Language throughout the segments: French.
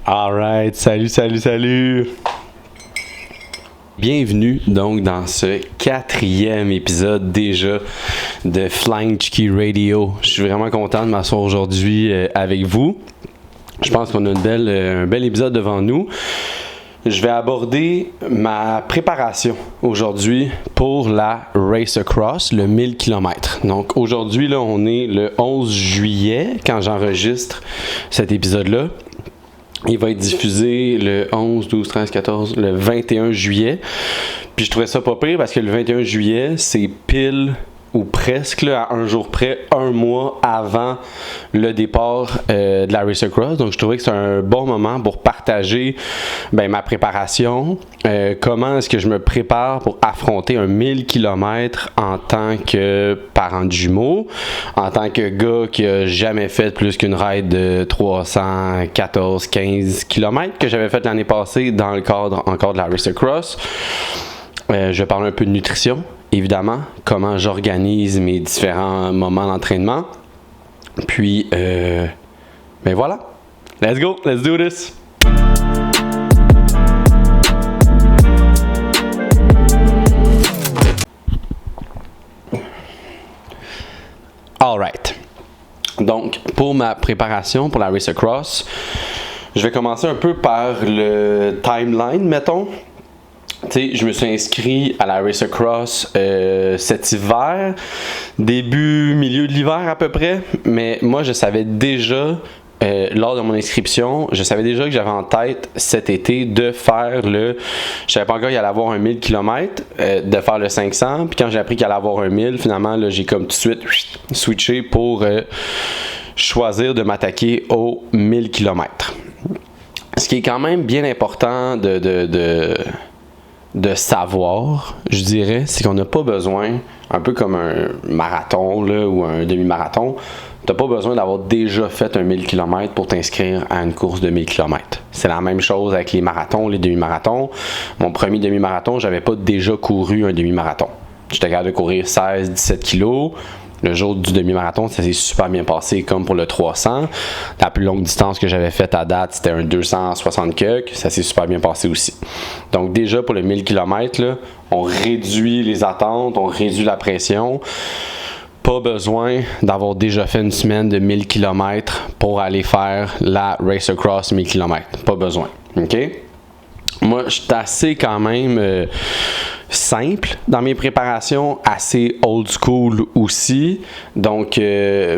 Alright, salut! Bienvenue donc dans ce 4e épisode déjà de Flying Chicky Radio. Je suis vraiment content de m'asseoir aujourd'hui avec vous. Je pense qu'on a un bel épisode devant nous. Je vais aborder ma préparation aujourd'hui pour la Race Across, le 1000 km. Donc aujourd'hui, là, on est le 11 juillet quand j'enregistre cet épisode-là. Il va être diffusé le 11, 12, 13, 14, le 21 juillet. Puis je trouvais ça pas pire parce que le 21 juillet, c'est pile ou presque là, à un jour près, un mois avant le départ de la Race Across. Donc je trouvais que c'est un bon moment pour partager ma préparation, comment est-ce que je me prépare pour affronter un 1000 km en tant que parent de jumeaux, en tant que gars qui a jamais fait plus qu'une ride de 314-15 km que j'avais fait l'année passée dans le cadre encore de la Race Across. Je vais parler un peu de nutrition, évidemment, comment j'organise mes différents moments d'entraînement. Puis, voilà. Let's go, let's do this! Alright. Donc, pour ma préparation pour la Race Across, je vais commencer un peu par le timeline, mettons. Tu sais, je me suis inscrit à la Race Across cet hiver, milieu de l'hiver à peu près, mais moi je savais déjà, lors de mon inscription, je savais déjà que j'avais en tête cet été de faire je savais pas encore qu'il allait avoir un 1000 km, de faire le 500, puis quand j'ai appris qu'il allait avoir un 1000, finalement là, j'ai comme tout de suite switché pour choisir de m'attaquer aux 1000 km. Ce qui est quand même bien important de savoir, je dirais, c'est qu'on n'a pas besoin, un peu comme un marathon là, ou un demi-marathon, tu n'as pas besoin d'avoir déjà fait un 1000 km pour t'inscrire à une course de 1000 km. C'est la même chose avec les marathons, les demi-marathons. Mon premier demi-marathon, j'avais pas déjà couru un demi-marathon. J'étais capable de courir 16-17 kilos. Le jour du demi-marathon, ça s'est super bien passé comme pour le 300. La plus longue distance que j'avais faite à date, c'était un 260 km. Ça s'est super bien passé aussi. Donc déjà pour le 1000 km, là, on réduit les attentes, on réduit la pression. Pas besoin d'avoir déjà fait une semaine de 1000 km pour aller faire la Race Across 1000 km. Pas besoin. OK? Moi, je suis assez quand même simple dans mes préparations, assez old school aussi. Donc,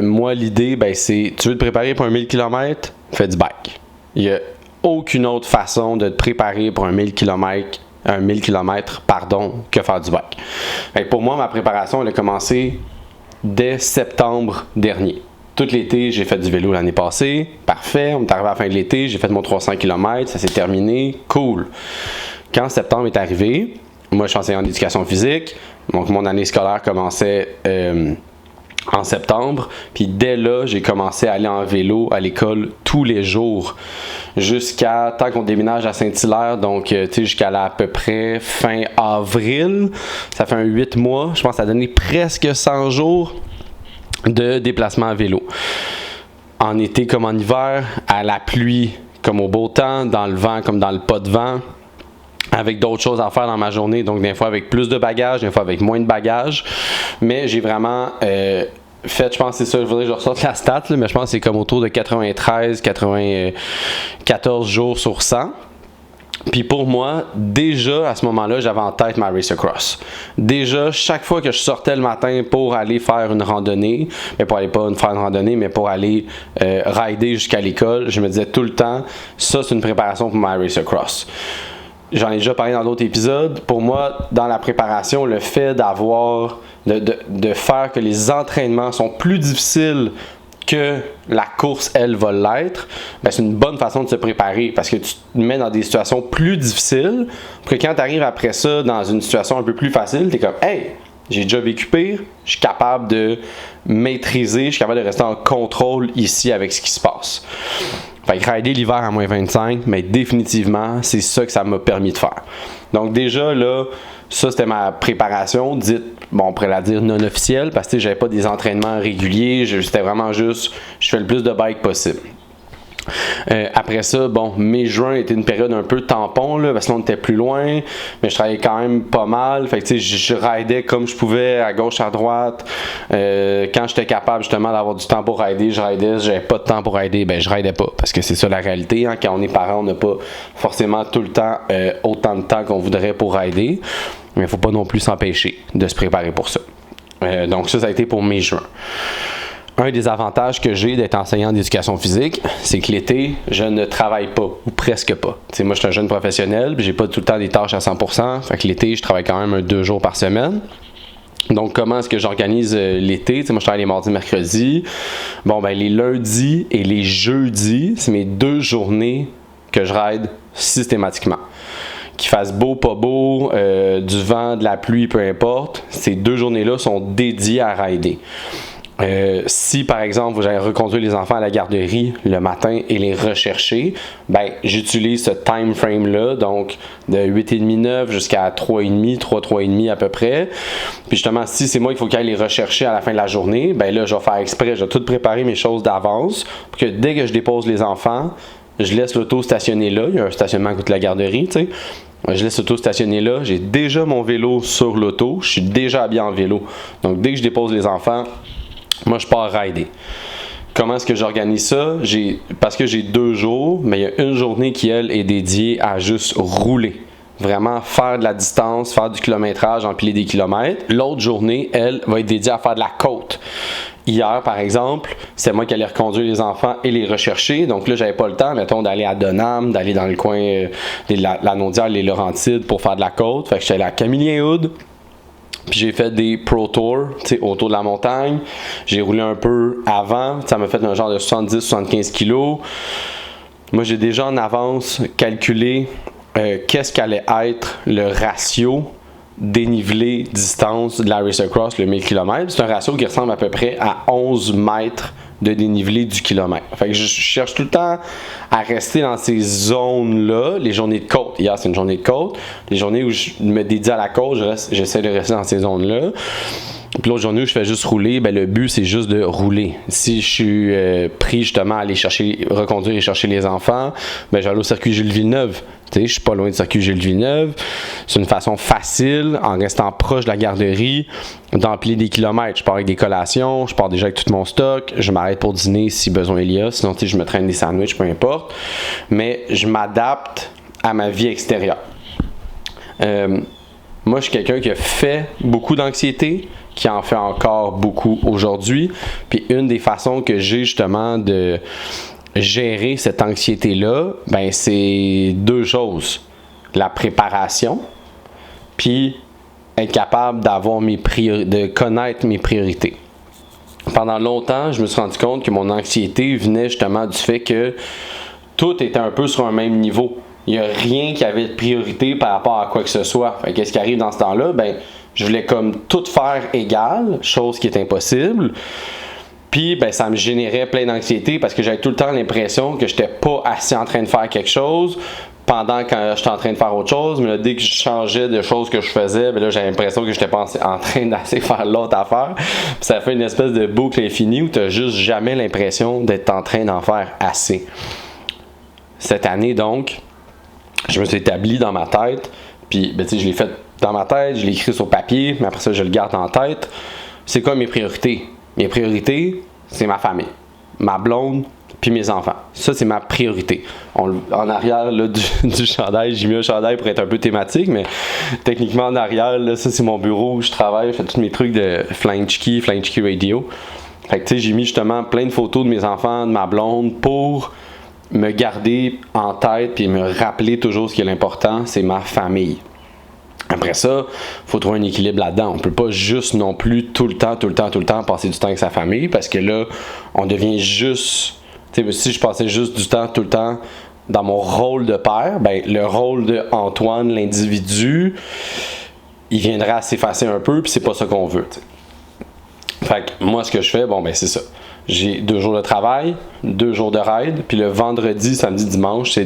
moi, l'idée, c'est, tu veux te préparer pour un 1000 km, fais du bike. Il n'y a aucune autre façon de te préparer pour un 1000 km, que faire du bike. Fait que pour moi, ma préparation, elle a commencé dès septembre dernier. Tout l'été, j'ai fait du vélo l'année passée. Parfait, on est arrivé à la fin de l'été, j'ai fait mon 300 km, ça s'est terminé. Cool. Quand septembre est arrivé, moi je suis enseignant d'éducation physique, donc mon année scolaire commençait en septembre. Puis dès là, j'ai commencé à aller en vélo à l'école tous les jours jusqu'à tant qu'on déménage à Saint-Hilaire, donc jusqu'à à peu près fin avril. Ça fait 8 mois, je pense que ça a donné presque 100 jours de déplacement à vélo. En été comme en hiver, à la pluie comme au beau temps, dans le vent comme dans le pas de vent, avec d'autres choses à faire dans ma journée, donc des fois avec plus de bagages, des fois avec moins de bagages, mais j'ai vraiment fait, je pense que c'est ça, je voudrais que je ressorte la stat, là, mais je pense que c'est comme autour de 94 jours sur 100. Puis pour moi, déjà à ce moment-là, j'avais en tête ma Race Across. Déjà, chaque fois que je sortais le matin pour aller faire une randonnée, mais pour aller pas faire une randonnée, mais pour aller rider jusqu'à l'école, je me disais tout le temps, ça c'est une préparation pour ma Race Across. J'en ai déjà parlé dans d'autres épisodes. Pour moi, dans la préparation, le fait de faire que les entraînements sont plus difficiles que la course, elle, va l'être, c'est une bonne façon de se préparer parce que tu te mets dans des situations plus difficiles pour que quand tu arrives après ça dans une situation un peu plus facile, tu es comme « Hey, j'ai déjà vécu pire, je suis capable de maîtriser, je suis capable de rester en contrôle ici avec ce qui se passe. » Fait que rider l'hiver à moins 25, mais définitivement, c'est ça que ça m'a permis de faire. Donc déjà, là, ça, c'était ma préparation, dite, bon, on pourrait la dire non officielle, parce que j'avais pas des entraînements réguliers, c'était vraiment juste, je fais le plus de bike possible. Après ça, bon, mai-juin était une période un peu tampon, là, parce que là, on était plus loin, mais je travaillais quand même pas mal. Fait que, tu sais, je ridais comme je pouvais, à gauche, à droite. Quand j'étais capable, justement, d'avoir du temps pour rider, je ridais. Si j'avais pas de temps pour rider, ben, je ridais pas. Parce que c'est ça la réalité, hein. Quand on est parent, on n'a pas forcément tout le temps, autant de temps qu'on voudrait pour rider. Mais il faut pas non plus s'empêcher de se préparer pour ça. Donc ça a été pour mai-juin. Un des avantages que j'ai d'être enseignant d'éducation physique, c'est que l'été, je ne travaille pas, ou presque pas. T'sais, moi, je suis un jeune professionnel, puis j'ai pas tout le temps des tâches à 100%. Fait que l'été, je travaille quand même 2 jours par semaine. Donc, comment est-ce que j'organise l'été? Moi, je travaille les mardis, mercredis. Bon, ben les lundis et les jeudis, c'est mes 2 journées que je ride systématiquement. Qu'il fasse beau, pas beau, du vent, de la pluie, peu importe, ces 2 journées-là sont dédiées à rider. Si par exemple vous allez reconduire les enfants à la garderie le matin et les rechercher, ben j'utilise ce time frame là, donc de 8h30-9 jusqu'à 3h30, 3h30 à peu près. Puis justement, si c'est moi qu'il faut qu'il aille les rechercher à la fin de la journée, ben là je vais faire exprès, je vais tout préparer mes choses d'avance pour que dès que je dépose les enfants, je laisse l'auto stationner là. Il y a un stationnement à côté de la garderie, tu sais. Je laisse l'auto stationner là. J'ai déjà mon vélo sur l'auto. Je suis déjà habillé en vélo. Donc dès que je dépose les enfants, moi, je pars rider. Comment est-ce que j'organise ça? Parce que j'ai 2 jours, mais il y a une journée qui, elle, est dédiée à juste rouler. Vraiment faire de la distance, faire du kilométrage, empiler des kilomètres. L'autre journée, elle, va être dédiée à faire de la côte. Hier, par exemple, c'est moi qui allais reconduire les enfants et les rechercher. Donc là, j'avais pas le temps, mettons, d'aller à Donham, d'aller dans le coin de la Naudière, les Laurentides pour faire de la côte. Fait que j'étais allé à Camillien-Hood. Puis j'ai fait des Pro Tours, tu sais, autour de la montagne. J'ai roulé un peu avant. Ça m'a fait un genre de 70-75 kilos. Moi, j'ai déjà en avance calculé qu'est-ce qu'allait être le ratio dénivelé distance de la Race Across, le 1000 km. C'est un ratio qui ressemble à peu près à 11 mètres de dénivelé du kilomètre. Fait que je cherche tout le temps à rester dans ces zones-là, les journées de côte. Hier, c'est une journée de côte. Les journées où je me dédie à la côte, j'essaie de rester dans ces zones-là. Puis l'autre journée où je fais juste rouler, ben le but c'est juste de rouler. Si je suis pris justement à aller reconduire et chercher les enfants, ben j'allais au circuit Gilles Villeneuve. Tu sais, je suis pas loin du circuit Gilles Villeneuve. C'est une façon facile, en restant proche de la garderie, d'empiler des kilomètres. Je pars avec des collations, je pars déjà avec tout mon stock, je m'arrête pour dîner si besoin il y a, sinon tu sais, je me traîne des sandwichs, peu importe. Mais je m'adapte à ma vie extérieure. Moi, je suis quelqu'un qui a fait beaucoup d'anxiété, qui en fait encore beaucoup aujourd'hui. Puis une des façons que j'ai justement de gérer cette anxiété-là, ben c'est 2 choses. La préparation, puis être capable d'avoir de connaître mes priorités. Pendant longtemps, je me suis rendu compte que mon anxiété venait justement du fait que tout était un peu sur un même niveau. Il n'y a rien qui avait de priorité par rapport à quoi que ce soit. Fait qu'est-ce qui arrive dans ce temps-là? Ben, je voulais comme tout faire égal, chose qui est impossible. Puis, ben, ça me générait plein d'anxiété parce que j'avais tout le temps l'impression que j'étais pas assez en train de faire quelque chose pendant quand j'étais en train de faire autre chose. Mais là, dès que je changeais de choses que je faisais, ben là, j'avais l'impression que j'étais pas en train d'assez faire l'autre affaire. Puis ça fait une espèce de boucle infinie où tu n'as juste jamais l'impression d'être en train d'en faire assez. Cette année, donc, je me suis établi dans ma tête, puis ben, je l'ai fait dans ma tête, je l'ai écrit sur papier, mais après ça, je le garde en tête. C'est quoi mes priorités? Mes priorités, c'est ma famille, ma blonde, puis mes enfants. Ça, c'est ma priorité. En arrière là, du chandail, j'ai mis un chandail pour être un peu thématique, mais techniquement, en arrière, là, ça, c'est mon bureau où je travaille, je fais tous mes trucs de Flying Chicky Radio. Fait que, tu sais, j'ai mis justement plein de photos de mes enfants, de ma blonde, pour me garder en tête puis me rappeler toujours ce qui est l'important, c'est ma famille. Après ça, il faut trouver un équilibre là-dedans. On ne peut pas juste non plus tout le temps passer du temps avec sa famille parce que là, on devient juste... Tu sais, si je passais juste du temps tout le temps dans mon rôle de père, ben le rôle de Antoine, l'individu, il viendrait à s'effacer un peu puis c'est pas ça qu'on veut. T'sais. Fait que moi, ce que je fais, bon ben c'est ça. j'ai 2 jours de travail, 2 jours de ride, puis le vendredi, samedi, dimanche,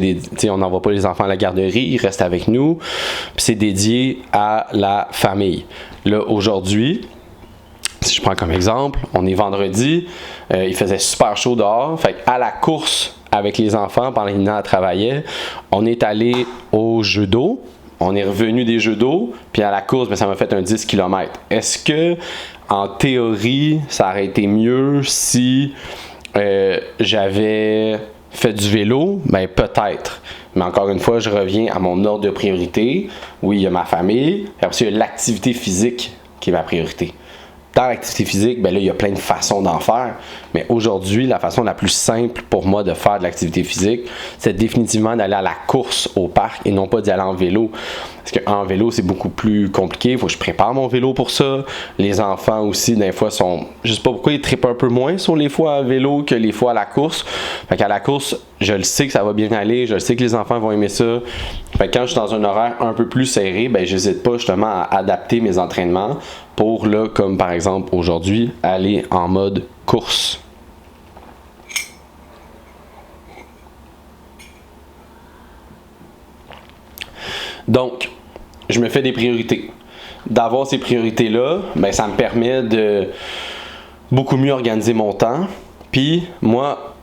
on n'envoie pas les enfants à la garderie, ils restent avec nous, puis c'est dédié à la famille. Là, aujourd'hui, si je prends comme exemple, on est vendredi, il faisait super chaud dehors, fait à la course avec les enfants pendant que Nina travaillait, on est allé au jeu d'eau, on est revenu des jeux d'eau, puis à la course, ça m'a fait un 10 km. Est-ce que, en théorie, ça aurait été mieux si j'avais fait du vélo? Ben peut-être. Mais encore une fois, je reviens à mon ordre de priorité. Oui, il y a ma famille, puis après, il y a l'activité physique qui est ma priorité. Dans l'activité physique, ben là, il y a plein de façons d'en faire. Mais aujourd'hui, la façon la plus simple pour moi de faire de l'activité physique, c'est définitivement d'aller à la course au parc et non pas d'y aller en vélo. Parce qu'en vélo, c'est beaucoup plus compliqué. Il faut que je prépare mon vélo pour ça. Les enfants aussi, des fois, sont... Je sais pas pourquoi ils trippent un peu moins sur les fois à vélo que les fois à la course. Fait qu'à la course, je le sais que ça va bien aller. Je le sais que les enfants vont aimer ça. Fait que quand je suis dans un horaire un peu plus serré, ben j'hésite pas justement à adapter mes entraînements pour, là, comme par exemple aujourd'hui, aller en mode course. Donc, je me fais des priorités. D'avoir ces priorités-là, ben, ça me permet de beaucoup mieux organiser mon temps. Puis, moi,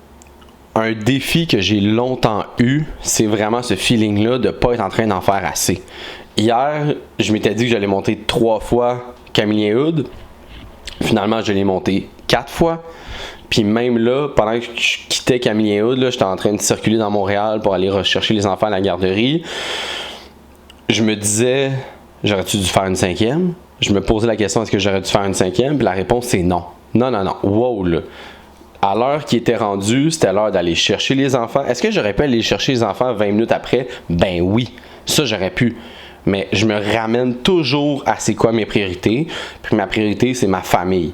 un défi que j'ai longtemps eu, c'est vraiment ce feeling-là de ne pas être en train d'en faire assez. Hier, je m'étais dit que j'allais monter 3 fois Camillien Hood. Finalement, je l'ai monté 4 fois. Puis même là, pendant que je quittais Camillien Hood, j'étais en train de circuler dans Montréal pour aller rechercher les enfants à la garderie. Je me disais, j'aurais-tu dû faire une 5e? Je me posais la question, est-ce que j'aurais dû faire une 5e? Puis la réponse, c'est non. Non. Wow, là. À l'heure qui était rendue, c'était l'heure d'aller chercher les enfants. Est-ce que j'aurais pu aller chercher les enfants 20 minutes après? Ben oui, ça j'aurais pu. Mais je me ramène toujours à c'est quoi mes priorités. Puis ma priorité, c'est ma famille.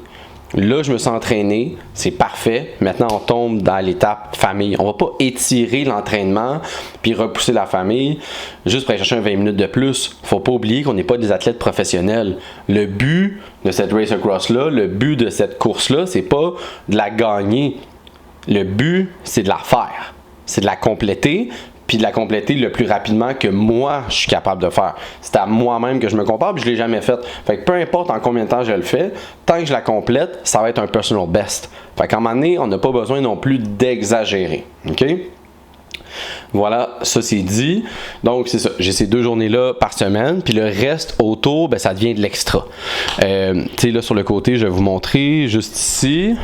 Là, je me suis entraîné, c'est parfait. Maintenant, on tombe dans l'étape famille. On ne va pas étirer l'entraînement puis repousser la famille juste pour aller chercher un 20 minutes de plus. Faut pas oublier qu'on n'est pas des athlètes professionnels. Le but de cette race across-là, le but de cette course-là, c'est pas de la gagner. Le but, c'est de la faire. C'est de la compléter, puis de la compléter le plus rapidement que moi, je suis capable de faire. C'est à moi-même que je me compare, puis je ne l'ai jamais fait. Fait que peu importe en combien de temps je le fais, tant que je la complète, ça va être un personal best. Fait qu'à un moment donné, on n'a pas besoin non plus d'exagérer. OK? Voilà, ça c'est dit. Donc, c'est ça. J'ai ces 2 journées-là par semaine, puis le reste autour, ben, ça devient de l'extra. Tu sais, là, sur le côté, je vais vous montrer, juste ici.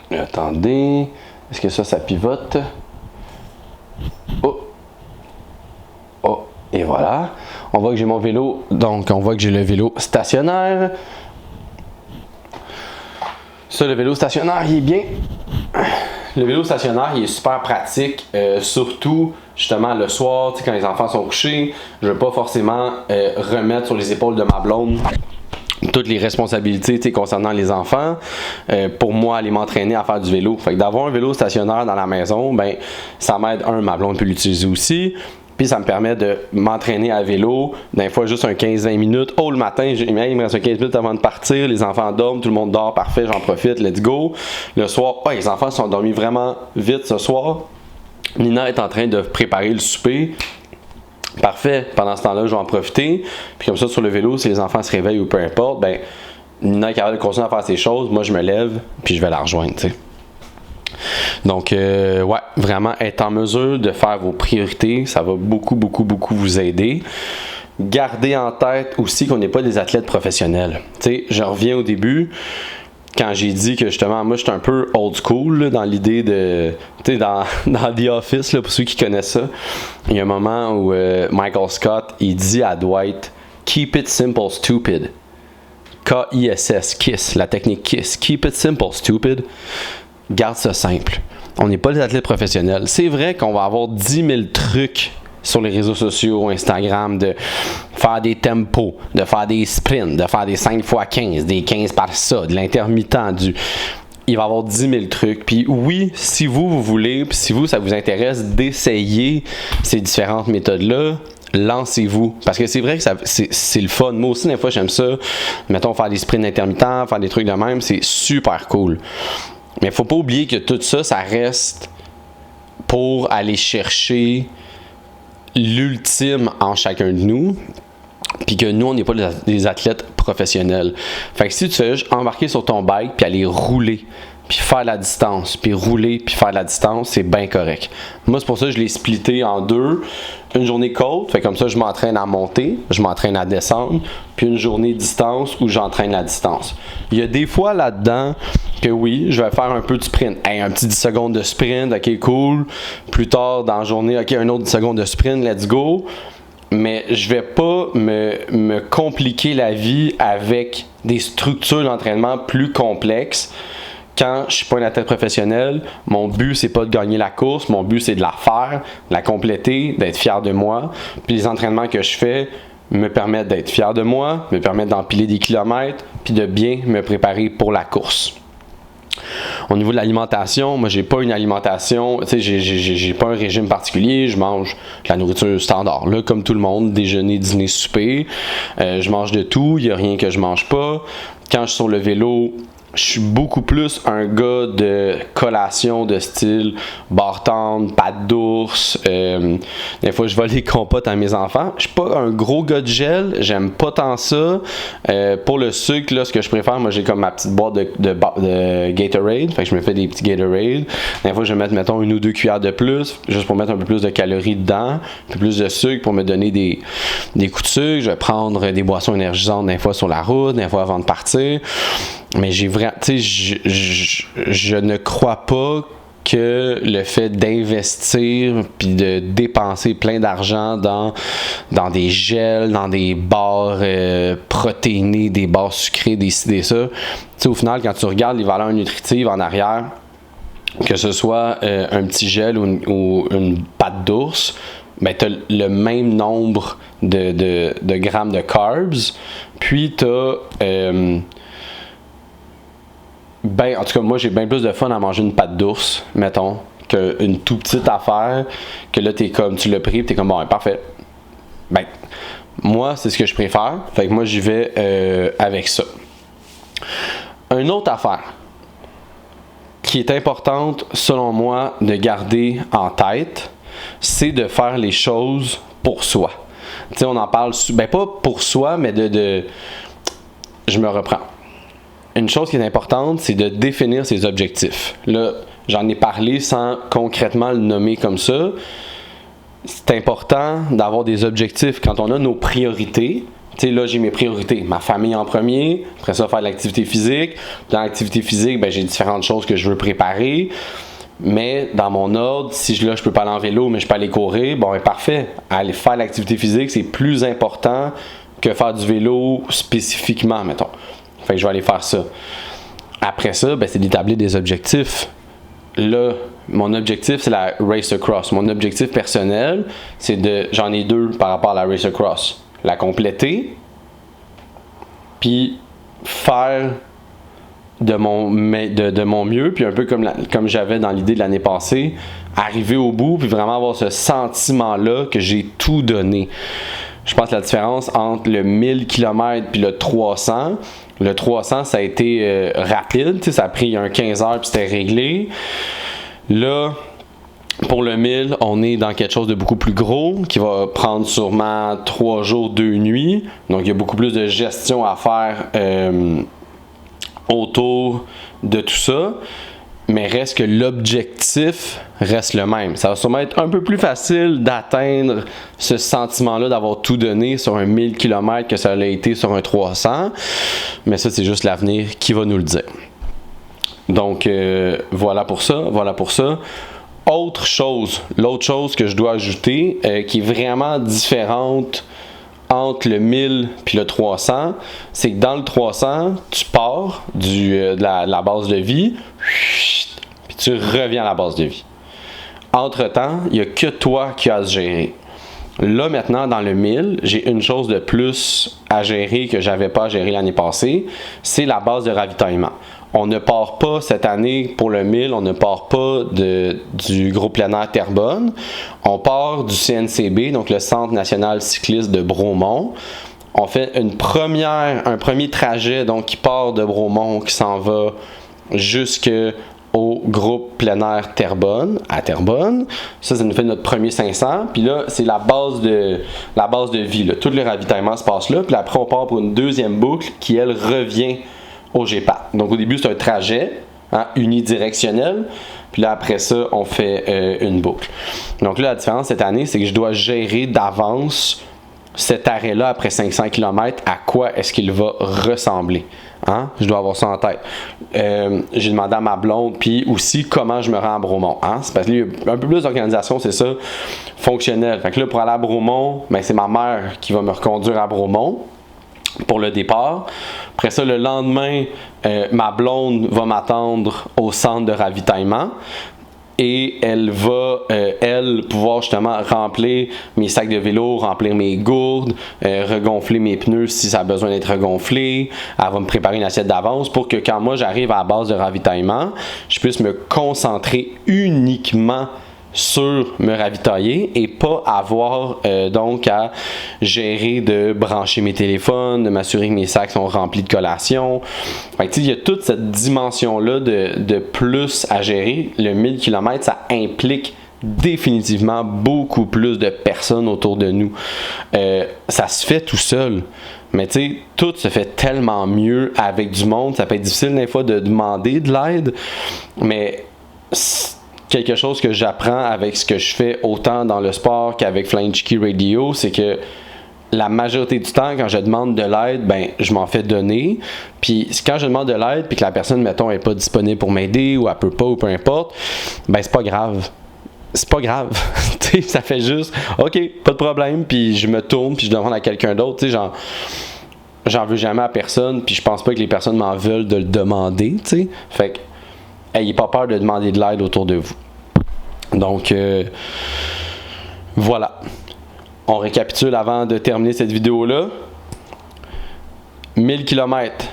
Attendez. Est-ce que ça pivote? Oh, et voilà. On voit que j'ai mon vélo, donc on voit que j'ai le vélo stationnaire. Ça, le vélo stationnaire, il est bien. Le vélo stationnaire, il est super pratique, surtout justement le soir, quand les enfants sont couchés. Je ne veux pas forcément remettre sur les épaules de ma blonde toutes les responsabilités concernant les enfants, pour moi aller m'entraîner à faire du vélo. Fait que d'avoir un vélo stationnaire dans la maison, ben ça m'aide, ma blonde peut l'utiliser aussi, puis ça me permet de m'entraîner à vélo, des fois juste un 15-20 minutes. Oh, le matin, il me reste un 15 minutes avant de partir, les enfants dorment, tout le monde dort, parfait, j'en profite, let's go. Le soir, les enfants sont dormis vraiment vite ce soir. Nina est en train de préparer le souper. Parfait, pendant ce temps-là, je vais en profiter. Puis comme ça, sur le vélo, si les enfants se réveillent ou peu importe, ben Nina est capable de continuer à faire ses choses. Moi, je me lève, puis je vais la rejoindre, tu sais. Donc, ouais, vraiment être en mesure de faire vos priorités, ça va beaucoup vous aider. Gardez en tête aussi qu'on n'est pas des athlètes professionnels. Tu sais, je reviens au début. Quand j'ai dit que justement, moi, je suis un peu old school là, dans l'idée de... Tu sais, dans The Office, là, pour ceux qui connaissent ça, il y a un moment où Michael Scott, il dit à Dwight « Keep it simple, stupid ». K-I-S-S, KISS, la technique KISS. « Keep it simple, stupid ». Garde ça simple. On n'est pas des athlètes professionnels. C'est vrai qu'on va avoir 10 000 trucs sur les réseaux sociaux, Instagram, de faire des tempos, de faire des sprints, de faire des 5x15, des 15 par ça, de l'intermittent, il va y avoir 10 000 trucs. Puis oui, si vous voulez, puis si ça vous intéresse d'essayer ces différentes méthodes-là, lancez-vous. Parce que c'est vrai que c'est le fun. Moi aussi, des fois, j'aime ça. Mettons, faire des sprints intermittents, faire des trucs de même, c'est super cool. Mais il ne faut pas oublier que tout ça, ça reste pour aller chercher l'ultime en chacun de nous, puis que nous, on n'est pas des athlètes professionnels. Fait que si tu fais juste embarquer sur ton bike, puis aller rouler, puis faire la distance, puis rouler, puis faire la distance, c'est bien correct. Moi, c'est pour ça que je l'ai splitté en deux. Une journée côte, fait comme ça, je m'entraîne à monter, je m'entraîne à descendre, puis une journée distance où j'entraîne la distance. Il y a des fois là-dedans que oui, je vais faire un peu de sprint. Hey, un petit 10 secondes de sprint, ok, cool. Plus tard dans la journée, ok, un autre 10 secondes de sprint, let's go. Mais je vais pas me compliquer la vie avec des structures d'entraînement plus complexes. Quand je suis pas un athlète professionnel, mon but c'est pas de gagner la course, mon but c'est de la faire, de la compléter, d'être fier de moi. Puis les entraînements que je fais me permettent d'être fier de moi, me permettent d'empiler des kilomètres, puis de bien me préparer pour la course. Au niveau de l'alimentation, moi j'ai pas une alimentation, tu sais, j'ai pas un régime particulier, je mange de la nourriture standard, là, comme tout le monde, déjeuner, dîner, souper, je mange de tout, il y a rien que je mange pas. Quand je suis sur le vélo, je suis beaucoup plus un gars de collation de style barre tendre, pâte d'ours. Des fois, je vole des compotes à mes enfants. Je suis pas un gros gars de gel. J'aime pas tant ça. Pour le sucre, là, ce que je préfère, moi, j'ai comme ma petite boîte de Gatorade. Fait que je me fais des petits Gatorade. Des fois, je vais mettre, mettons, 1 ou 2 cuillères de plus, juste pour mettre un peu plus de calories dedans, un peu plus de sucre pour me donner des coups de sucre. Je vais prendre des boissons énergisantes, des fois sur la route, des fois avant de partir. Mais j'ai vraiment, tu sais, je ne crois pas que le fait d'investir puis de dépenser plein d'argent dans des gels, dans des barres protéinées, des barres sucrées, des ci, des ça, tu sais, au final, quand tu regardes les valeurs nutritives en arrière, que ce soit un petit gel ou une pâte d'ours, ben, tu as le même nombre de grammes de carbs, puis tu as ben, en tout cas, moi, j'ai bien plus de fun à manger une pâte d'ours, mettons, qu'une tout petite affaire, que là, t'es comme, tu l'as pris, t'es comme, bon, ouais, parfait. Ben, moi, c'est ce que je préfère, fait que moi, j'y vais avec ça. Une autre affaire qui est importante, selon moi, de garder en tête, c'est de faire les choses pour soi. Tu sais, on en parle, ben, pas pour soi, mais je me reprends. Une chose qui est importante, c'est de définir ses objectifs. Là, j'en ai parlé sans concrètement le nommer comme ça. C'est important d'avoir des objectifs quand on a nos priorités. Tu sais, là, j'ai mes priorités. Ma famille en premier, après ça, faire de l'activité physique. Dans l'activité physique, ben, j'ai différentes choses que je veux préparer. Mais dans mon ordre, si là, je peux pas aller en vélo, mais je peux aller courir, bon, ben, parfait. Aller faire l'activité physique, c'est plus important que faire du vélo spécifiquement, mettons. Fait que je vais aller faire ça. Après ça, ben, c'est d'établir des objectifs. Là, mon objectif, c'est la Race Across. Mon objectif personnel, c'est j'en ai deux par rapport à la Race Across. La compléter, puis faire de mon mieux, puis un peu comme j'avais dans l'idée de l'année passée, arriver au bout, puis vraiment avoir ce sentiment-là que j'ai tout donné. Je pense que la différence entre le 1000 km puis le 300, le 300, ça a été rapide, ça a pris 15 heures puis c'était réglé. Là, pour le 1000, on est dans quelque chose de beaucoup plus gros qui va prendre sûrement 3 jours, 2 nuits. Donc, il y a beaucoup plus de gestion à faire autour de tout ça. Mais reste que l'objectif reste le même. Ça va sûrement être un peu plus facile d'atteindre ce sentiment-là d'avoir tout donné sur un 1000 km que ça l'a été sur un 300. Mais ça, c'est juste l'avenir qui va nous le dire. Donc, voilà pour ça. L'autre chose que je dois ajouter, qui est vraiment différente entre le 1000 puis le 300, c'est que dans le 300, tu pars de la base de vie, puis tu reviens à la base de vie. Entre-temps, il n'y a que toi qui as à se gérer. Là, maintenant, dans le 1000, j'ai une chose de plus à gérer que je n'avais pas à gérer l'année passée, c'est la base de ravitaillement. On ne part pas cette année pour le 1000, on ne part pas du groupe plein air Terrebonne. On part du CNCB, donc le Centre national cycliste de Bromont. On fait un premier trajet donc qui part de Bromont, qui s'en va jusqu'à au groupe plein air Terrebonne, à Terrebonne. Ça nous fait notre premier 500. Puis là, c'est la base de vie. Là. Tout le ravitaillement se passe là. Puis après, on part pour une deuxième boucle qui, elle, revient au GPAT. Donc, au début, c'est un trajet unidirectionnel. Puis là, après ça, on fait une boucle. Donc là, la différence cette année, c'est que je dois gérer d'avance cet arrêt-là après 500 km, à quoi est-ce qu'il va ressembler. Hein? Je dois avoir ça en tête. J'ai demandé à ma blonde, puis aussi comment je me rends à Bromont. Hein? C'est parce qu'il y a un peu plus d'organisation, c'est ça, fonctionnel. Fait que là, pour aller à Bromont, ben, c'est ma mère qui va me reconduire à Bromont pour le départ. Après ça, le lendemain, ma blonde va m'attendre au centre de ravitaillement. Et elle va, pouvoir justement remplir mes sacs de vélo, remplir mes gourdes, regonfler mes pneus si ça a besoin d'être regonflé. Elle va me préparer une assiette d'avance pour que quand moi j'arrive à la base de ravitaillement, je puisse me concentrer uniquement sur me ravitailler et pas avoir donc à gérer de brancher mes téléphones, de m'assurer que mes sacs sont remplis de collations. Fait que, il y a toute cette dimension-là de plus à gérer. Le 1000 km, ça implique définitivement beaucoup plus de personnes autour de nous. Ça se fait tout seul. Mais tu sais, tout se fait tellement mieux avec du monde. Ça peut être difficile des fois de demander de l'aide, mais quelque chose que j'apprends avec ce que je fais autant dans le sport qu'avec Flying Chicky Radio, c'est que la majorité du temps, quand je demande de l'aide, ben je m'en fais donner. Puis quand je demande de l'aide puis que la personne, mettons, n'est pas disponible pour m'aider ou elle peut pas ou peu importe, ben c'est pas grave. C'est pas grave. Ça fait juste OK, pas de problème, puis je me tourne puis je demande à quelqu'un d'autre. Tu sais, j'en veux jamais à personne, puis je pense pas que les personnes m'en veulent de le demander. Tu sais. Fait que ayez pas peur de demander de l'aide autour de vous. Donc, voilà. On récapitule avant de terminer cette vidéo-là. 1000 km.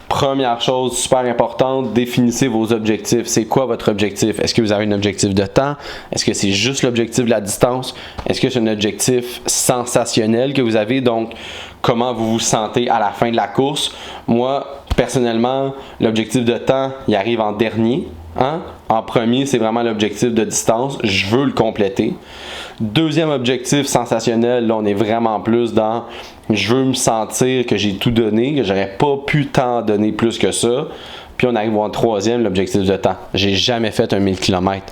Première chose super importante, définissez vos objectifs. C'est quoi votre objectif? Est-ce que vous avez un objectif de temps? Est-ce que c'est juste l'objectif de la distance? Est-ce que c'est un objectif sensationnel que vous avez? Donc, comment vous vous sentez à la fin de la course? Moi, personnellement, l'objectif de temps, il arrive en dernier. Hein? En premier, c'est vraiment l'objectif de distance. Je veux le compléter. Deuxième objectif sensationnel, là, on est vraiment plus dans je veux me sentir que j'ai tout donné, que j'aurais pas pu tant donner plus que ça. Puis on arrive au troisième, l'objectif de temps. J'ai jamais fait un 1000 km.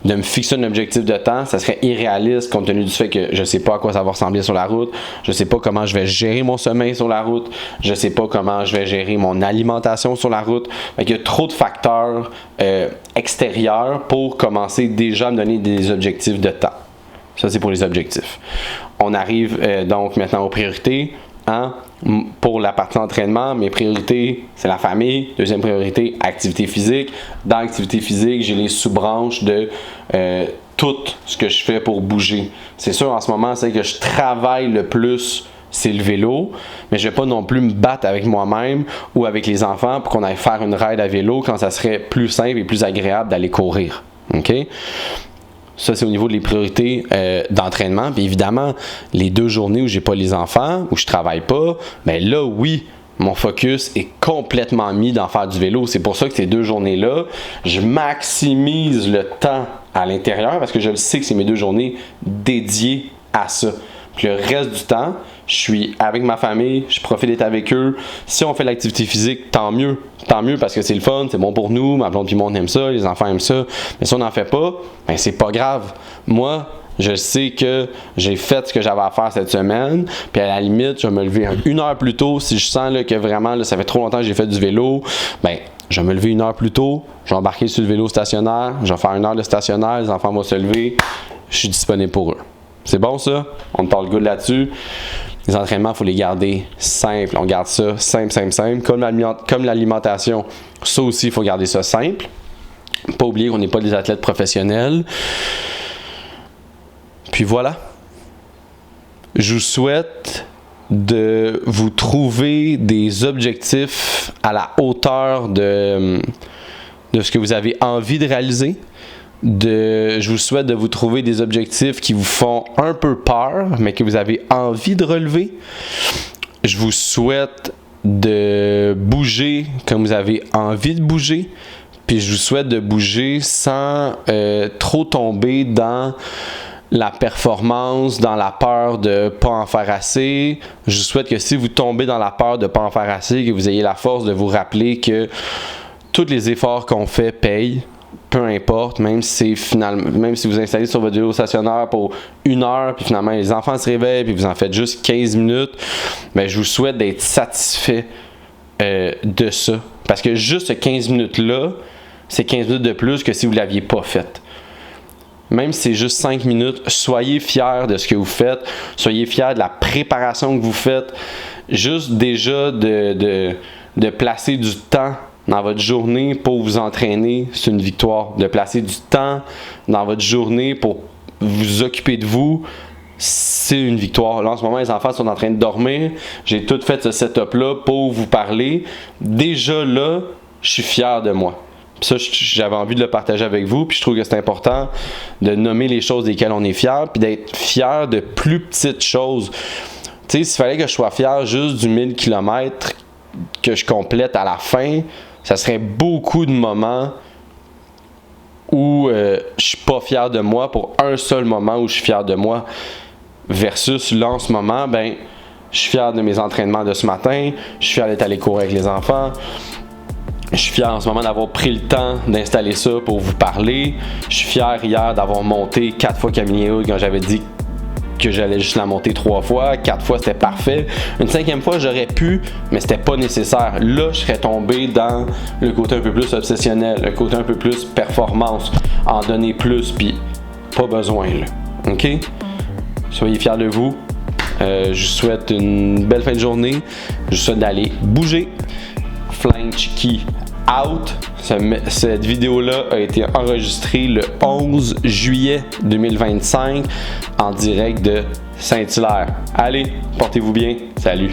De me fixer un objectif de temps, ça serait irréaliste compte tenu du fait que je sais pas à quoi ça va ressembler sur la route. Je sais pas comment je vais gérer mon sommeil sur la route. Je sais pas comment je vais gérer mon alimentation sur la route. Il y a trop de facteurs extérieurs pour commencer déjà à me donner des objectifs de temps. Ça, c'est pour les objectifs. On arrive donc maintenant aux priorités. Hein? Pour la partie entraînement, mes priorités, c'est la famille. Deuxième priorité, activité physique. Dans l'activité physique, j'ai les sous-branches de tout ce que je fais pour bouger. C'est sûr, en ce moment, c'est que je travaille le plus, c'est le vélo, mais je ne vais pas non plus me battre avec moi-même ou avec les enfants pour qu'on aille faire une ride à vélo quand ça serait plus simple et plus agréable d'aller courir. OK? Ça, c'est au niveau des priorités d'entraînement. Puis évidemment, les 2 journées où j'ai pas les enfants, où je travaille pas, bien là, oui, mon focus est complètement mis dans faire du vélo. C'est pour ça que ces 2 journées-là, je maximise le temps à l'intérieur parce que je le sais que c'est mes 2 journées dédiées à ça. Puis le reste du temps, je suis avec ma famille, je profite d'être avec eux. Si on fait l'activité physique, tant mieux. Tant mieux parce que c'est le fun, c'est bon pour nous, ma blonde et mon aime ça, les enfants aiment ça. Mais si on n'en fait pas, ben c'est pas grave. Moi, je sais que j'ai fait ce que j'avais à faire cette semaine. Puis à la limite, je vais me lever 1 heure plus tôt. Si je sens là, que vraiment, là, ça fait trop longtemps que j'ai fait du vélo, ben je vais me lever 1 heure plus tôt. Je vais embarquer sur le vélo stationnaire. Je vais faire 1 heure de stationnaire. Les enfants vont se lever. Je suis disponible pour eux. C'est bon ça? On parle good là-dessus. Les entraînements, il faut les garder simples. On garde ça simple. Comme l'alimentation, ça aussi, il faut garder ça simple. Pas oublier qu'on n'est pas des athlètes professionnels. Puis voilà. Je vous souhaite de vous trouver des objectifs à la hauteur de ce que vous avez envie de réaliser. Je vous souhaite de vous trouver des objectifs qui vous font un peu peur, mais que vous avez envie de relever. Je vous souhaite de bouger comme vous avez envie de bouger, Puis je vous souhaite de bouger sans trop tomber dans la performance, dans la peur de pas en faire assez. Je vous souhaite que si vous tombez dans la peur de pas en faire assez, que vous ayez la force de vous rappeler que tous les efforts qu'on fait payent, peu importe, même si vous installez sur votre vélo stationnaire pour 1 heure, puis finalement les enfants se réveillent, puis vous en faites juste 15 minutes, ben, je vous souhaite d'être satisfait de ça. Parce que juste ce 15 minutes-là, c'est 15 minutes de plus que si vous ne l'aviez pas fait. Même si c'est juste 5 minutes, soyez fiers de ce que vous faites, soyez fiers de la préparation que vous faites. Juste déjà de placer du temps dans votre journée pour vous entraîner, c'est une victoire. De placer du temps dans votre journée pour vous occuper de vous, c'est une victoire. Là, en ce moment, les enfants sont en train de dormir. J'ai tout fait ce setup-là pour vous parler. Déjà là, je suis fier de moi. Puis ça, j'avais envie de le partager avec vous, puis je trouve que c'est important de nommer les choses desquelles on est fier, puis d'être fier de plus petites choses. Tu sais, s'il fallait que je sois fier juste du 1000 km que je complète à la fin, ça serait beaucoup de moments où je suis pas fier de moi pour un seul moment où je suis fier de moi. Versus là, en ce moment, ben, je suis fier de mes entraînements de ce matin, je suis fier d'être allé courir avec les enfants. Je suis fier en ce moment d'avoir pris le temps d'installer ça pour vous parler. Je suis fier hier d'avoir monté 4 fois Camille Hood quand j'avais dit que j'allais juste la monter 3 fois. 4 fois, c'était parfait. Une 5e fois, j'aurais pu, mais c'était pas nécessaire. Là, je serais tombé dans le côté un peu plus obsessionnel, le côté un peu plus performance, en donner plus, puis pas besoin, là. OK? Soyez fiers de vous. Je vous souhaite une belle fin de journée. Je vous souhaite d'aller bouger. Flying Chicky out. Cette vidéo-là a été enregistrée le 11 juillet 2025 en direct de Saint-Hilaire. Allez, portez-vous bien. Salut!